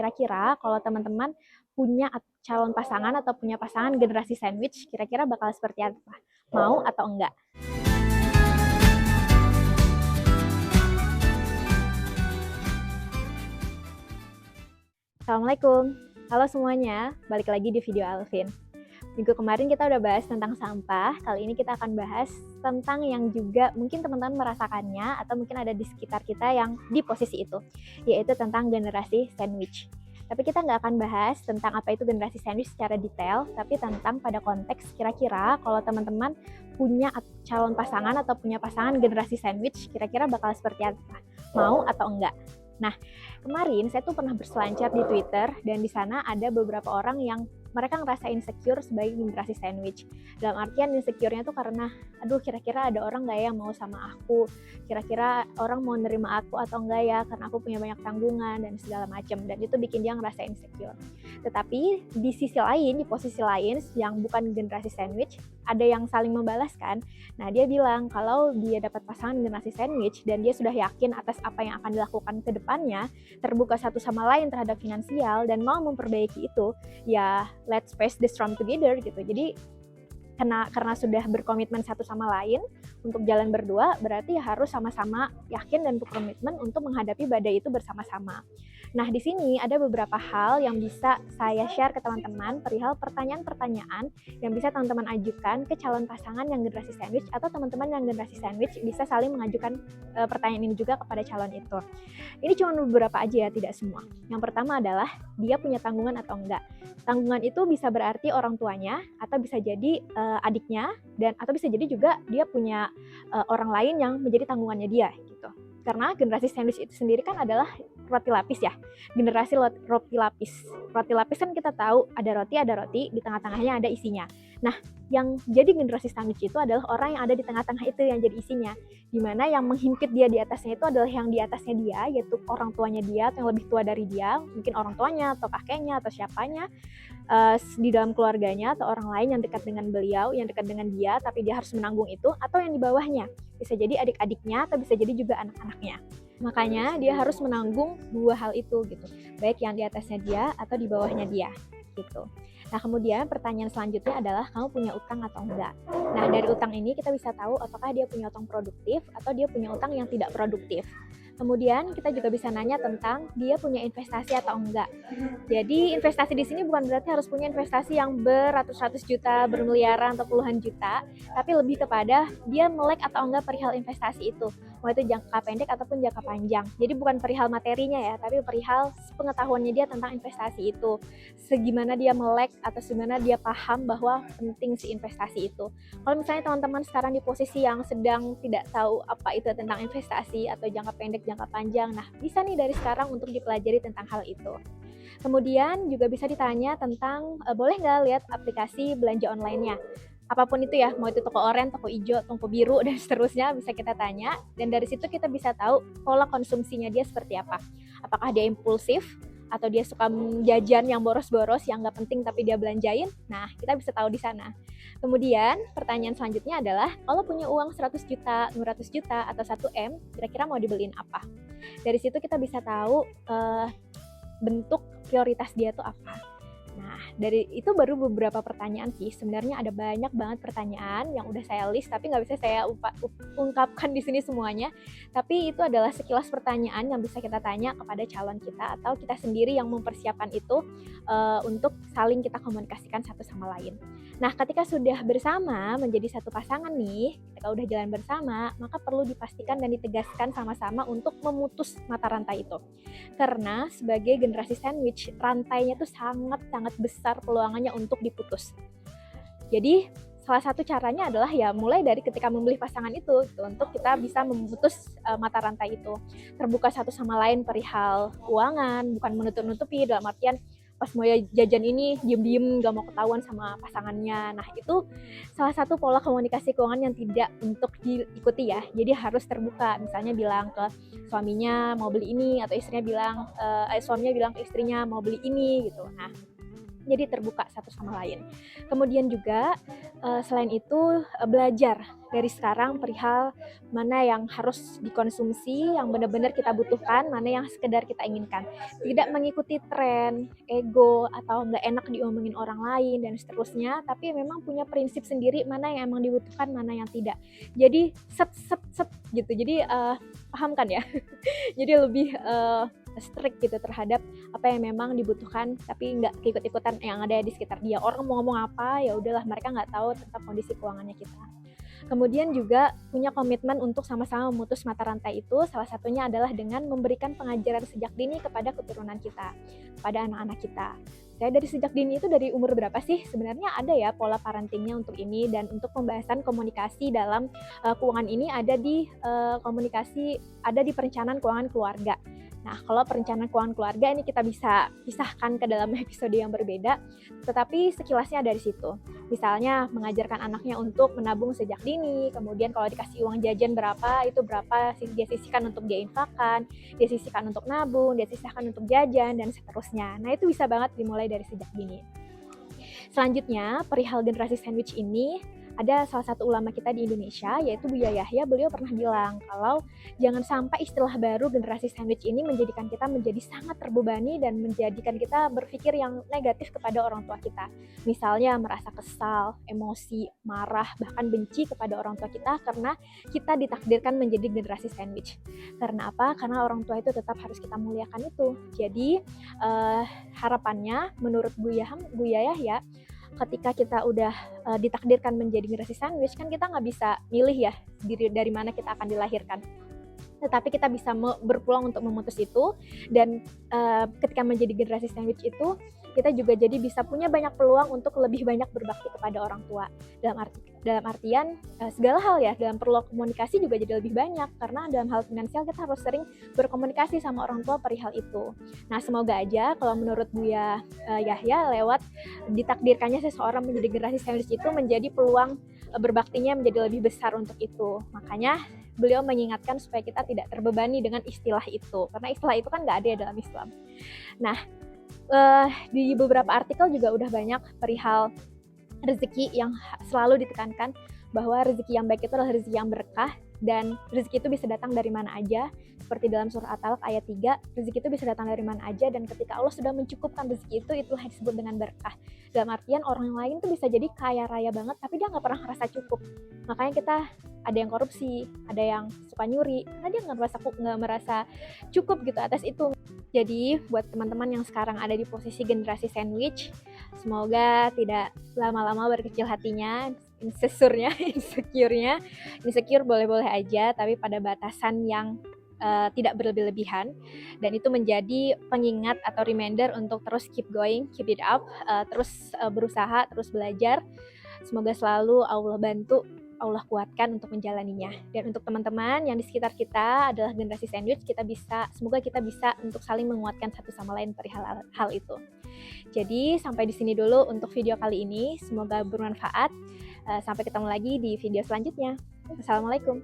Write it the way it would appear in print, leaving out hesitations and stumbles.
kira-kira kalau teman-teman punya calon pasangan atau punya pasangan generasi sandwich, kira-kira bakal seperti apa? Mau atau enggak? Assalamualaikum, halo semuanya, balik lagi di video Alvin. Minggu kemarin kita udah bahas tentang sampah, kali ini kita akan bahas tentang yang juga mungkin teman-teman merasakannya atau mungkin ada di sekitar kita yang di posisi itu, yaitu tentang generasi sandwich. Tapi kita nggak akan bahas tentang apa itu generasi sandwich secara detail, tapi tentang pada konteks kira-kira kalau teman-teman punya calon pasangan atau punya pasangan generasi sandwich, kira-kira bakal seperti apa? Mau atau enggak? Nah, kemarin saya tuh pernah berselancar di Twitter dan di sana ada beberapa orang yang mereka ngerasa insecure sebagai generasi sandwich. Dalam artian insecure-nya tuh karena, aduh kira-kira ada orang nggak ya yang mau sama aku? Kira-kira orang mau nerima aku atau enggak ya? Karena aku punya banyak tanggungan dan segala macam. Dan itu bikin dia ngerasa insecure. Tetapi di sisi lain, di posisi lain yang bukan generasi sandwich, ada yang saling membalaskan. Nah dia bilang kalau dia dapat pasangan generasi sandwich dan dia sudah yakin atas apa yang akan dilakukan ke depannya, terbuka satu sama lain terhadap finansial dan mau memperbaiki itu, ya let's face the storm together gitu. Jadi karena sudah berkomitmen satu sama lain untuk jalan berdua, berarti ya harus sama-sama yakin dan berkomitmen untuk menghadapi badai itu bersama-sama. Nah, di sini ada beberapa hal yang bisa saya share ke teman-teman perihal pertanyaan-pertanyaan yang bisa teman-teman ajukan ke calon pasangan yang generasi sandwich atau teman-teman yang generasi sandwich bisa saling mengajukan pertanyaan ini juga kepada calon itu. Ini cuma beberapa aja ya, tidak semua. Yang pertama adalah dia punya tanggungan atau enggak. Tanggungan itu bisa berarti orang tuanya atau bisa jadi adiknya dan atau bisa jadi juga dia punya orang lain yang menjadi tanggungannya dia gitu. Karena generasi sandwich itu sendiri kan adalah roti lapis ya, generasi roti lapis. Roti lapis kan kita tahu ada roti, di tengah-tengahnya ada isinya. Nah, yang jadi generasi sandwich itu adalah orang yang ada di tengah-tengah itu yang jadi isinya. Dimana yang menghimpit dia di atasnya itu adalah yang di atasnya dia, yaitu orang tuanya dia atau yang lebih tua dari dia, mungkin orang tuanya atau kakeknya atau siapanya, di dalam keluarganya atau orang lain yang dekat dengan beliau, yang dekat dengan dia, tapi dia harus menanggung itu, atau yang di bawahnya. Bisa jadi adik-adiknya atau bisa jadi juga anak-anaknya. Makanya dia harus menanggung dua hal itu gitu, baik yang di atasnya dia atau di bawahnya dia gitu. Nah kemudian pertanyaan selanjutnya adalah kamu punya utang atau enggak. Nah dari utang ini kita bisa tahu apakah dia punya utang produktif atau dia punya utang yang tidak produktif. Kemudian kita juga bisa nanya tentang dia punya investasi atau enggak. Jadi investasi di sini bukan berarti harus punya investasi yang beratus-ratus juta, bermiliaran atau puluhan juta, tapi lebih kepada dia melek atau enggak perihal investasi itu, mau itu jangka pendek ataupun jangka panjang. Jadi bukan perihal materinya ya, tapi perihal pengetahuannya dia tentang investasi itu. Segimana dia melek atau segimana dia paham bahwa penting si investasi itu. Kalau misalnya teman-teman sekarang di posisi yang sedang tidak tahu apa itu tentang investasi atau jangka pendek, jangka panjang, nah bisa nih dari sekarang untuk dipelajari tentang hal itu. Kemudian juga bisa ditanya tentang boleh nggak lihat aplikasi belanja online-nya. Apapun itu ya, mau itu toko oranye, toko hijau, toko biru, dan seterusnya bisa kita tanya. Dan dari situ kita bisa tahu pola konsumsinya dia seperti apa. Apakah dia impulsif, atau dia suka jajan yang boros-boros, yang nggak penting tapi dia belanjain. Nah, kita bisa tahu di sana. Kemudian, pertanyaan selanjutnya adalah, kalau punya uang 100 juta, 200 juta, atau 1M, kira-kira mau dibeliin apa? Dari situ kita bisa tahu bentuk prioritas dia tuh apa. Nah, dari itu baru beberapa pertanyaan sih. Sebenarnya ada banyak banget pertanyaan yang udah saya list, tapi nggak bisa saya ungkapkan di sini semuanya. Tapi itu adalah sekilas pertanyaan yang bisa kita tanya kepada calon kita atau kita sendiri yang mempersiapkan itu untuk saling kita komunikasikan satu sama lain. Nah, ketika sudah bersama menjadi satu pasangan nih, ketika udah jalan bersama, maka perlu dipastikan dan ditegaskan sama-sama untuk memutus mata rantai itu. Karena sebagai generasi sandwich, rantainya tuh sangat-sangat besar peluangannya untuk diputus. Jadi salah satu caranya adalah ya mulai dari ketika memilih pasangan itu gitu, untuk kita bisa memutus mata rantai itu. Terbuka satu sama lain perihal keuangan, bukan menutup-nutupi dalam artian pas mau jajan ini diem-diem gak mau ketahuan sama pasangannya. Nah itu salah satu pola komunikasi keuangan yang tidak untuk diikuti ya. Jadi harus terbuka, misalnya bilang ke suaminya mau beli ini, atau istrinya bilang suaminya bilang ke istrinya mau beli ini gitu. Nah jadi terbuka satu sama lain. Kemudian juga Selain itu, belajar dari sekarang perihal mana yang harus dikonsumsi, yang benar-benar kita butuhkan, mana yang sekedar kita inginkan. Tidak mengikuti tren, ego, atau nggak enak diomongin orang lain, dan seterusnya, tapi memang punya prinsip sendiri mana yang emang dibutuhkan, mana yang tidak. Jadi, set gitu. Jadi, paham kan ya? Jadi lebih strict gitu terhadap apa yang memang dibutuhkan, tapi nggak ikut-ikutan yang ada di sekitar dia. Orang mau ngomong apa, ya udahlah, mereka nggak tahu tentang kondisi keuangannya kita. Kemudian juga punya komitmen untuk sama-sama memutus mata rantai itu, salah satunya adalah dengan memberikan pengajaran sejak dini kepada keturunan kita, kepada anak-anak kita. Saya dari sejak dini itu dari umur berapa sih? Sebenarnya ada ya pola parentingnya untuk ini, dan untuk pembahasan komunikasi dalam keuangan ini ada di ada di perencanaan keuangan keluarga. Nah, kalau perencanaan keuangan keluarga ini kita bisa pisahkan ke dalam episode yang berbeda, tetapi sekilasnya dari situ. Misalnya mengajarkan anaknya untuk menabung sejak dini, kemudian kalau dikasih uang jajan berapa, itu berapa dia sisihkan untuk dia infakkan, dia sisihkan untuk nabung, dia sisihkan untuk jajan, dan seterusnya. Nah, itu bisa banget dimulai dari sejak dini. Selanjutnya, perihal generasi sandwich ini, ada salah satu ulama kita di Indonesia, yaitu Buya Yahya. Beliau pernah bilang kalau jangan sampai istilah baru generasi sandwich ini menjadikan kita menjadi sangat terbebani dan menjadikan kita berpikir yang negatif kepada orang tua kita. Misalnya merasa kesal, emosi, marah, bahkan benci kepada orang tua kita karena kita ditakdirkan menjadi generasi sandwich. Karena apa? Karena orang tua itu tetap harus kita muliakan itu. Jadi harapannya menurut Buya Yahya, ketika kita udah ditakdirkan menjadi generasi sandwich, kan kita nggak bisa milih ya dari mana kita akan dilahirkan. Tetapi kita bisa berpeluang untuk memutus itu, dan ketika menjadi generasi sandwich itu, kita juga jadi bisa punya banyak peluang untuk lebih banyak berbakti kepada orang tua. Dalam artian segala hal ya, dalam perlu komunikasi juga jadi lebih banyak, karena dalam hal finansial kita harus sering berkomunikasi sama orang tua perihal itu. Nah, semoga aja kalau menurut Buya Yahya, lewat ditakdirkannya seseorang menjadi generasi sandwich itu menjadi peluang berbaktinya menjadi lebih besar untuk itu. Makanya beliau mengingatkan supaya kita tidak terbebani dengan istilah itu, karena istilah itu kan nggak ada dalam Islam. Nah, di beberapa artikel juga udah banyak perihal rezeki yang selalu ditekankan bahwa rezeki yang baik itu adalah rezeki yang berkah, dan rezeki itu bisa datang dari mana aja. Seperti dalam surah At-Talaq ayat 3, rezeki itu bisa datang dari mana aja, dan ketika Allah sudah mencukupkan rezeki itu, itulah yang disebut dengan berkah. Dalam artian orang lain tuh bisa jadi kaya raya banget, tapi dia nggak pernah ngerasa cukup. Makanya kita ada yang korupsi, ada yang suka nyuri, karena dia nggak merasa cukup gitu atas itu. Jadi buat teman-teman yang sekarang ada di posisi generasi sandwich, semoga tidak lama-lama berkecil hatinya, insecure boleh-boleh aja, tapi pada batasan yang tidak berlebihan, dan itu menjadi pengingat atau reminder untuk terus keep going, keep it up, terus berusaha, terus belajar. Semoga selalu Allah bantu, Allah kuatkan untuk menjalaninya. Dan untuk teman-teman yang di sekitar kita adalah generasi sandwich, semoga kita bisa untuk saling menguatkan satu sama lain perihal hal itu. Jadi sampai di sini dulu untuk video kali ini, semoga bermanfaat. Sampai ketemu lagi di video selanjutnya. Assalamualaikum.